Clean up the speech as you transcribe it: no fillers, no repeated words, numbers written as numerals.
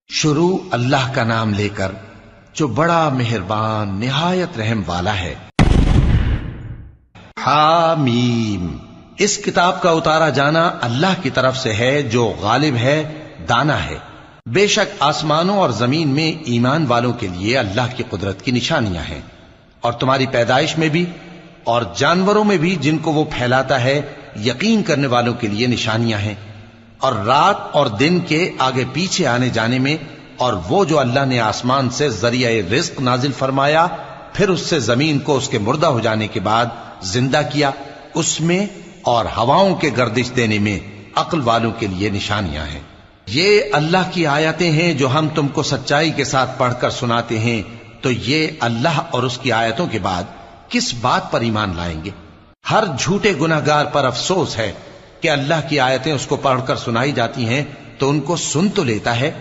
شروع اللہ کا نام لے کر جو بڑا مہربان نہایت رحم والا ہے۔ حامیم، اس کتاب کا اتارا جانا اللہ کی طرف سے ہے جو غالب ہے، دانا ہے۔ بے شک آسمانوں اور زمین میں ایمان والوں کے لیے اللہ کی قدرت کی نشانیاں ہیں، اور تمہاری پیدائش میں بھی اور جانوروں میں بھی جن کو وہ پھیلاتا ہے یقین کرنے والوں کے لیے نشانیاں ہیں، اور رات اور دن کے آگے پیچھے آنے جانے میں، اور وہ جو اللہ نے آسمان سے ذریعہ رزق نازل فرمایا پھر اس سے زمین کو اس کے مردہ ہو جانے کے بعد زندہ کیا، اس میں اور ہواؤں کے گردش دینے میں عقل والوں کے لیے نشانیاں ہیں۔ یہ اللہ کی آیتیں ہیں جو ہم تم کو سچائی کے ساتھ پڑھ کر سناتے ہیں، تو یہ اللہ اور اس کی آیتوں کے بعد کس بات پر ایمان لائیں گے؟ ہر جھوٹے گناہگار پر افسوس ہے کہ اللہ کی آیتیں اس کو پڑھ کر سنائی جاتی ہیں تو ان کو سن تو لیتا ہے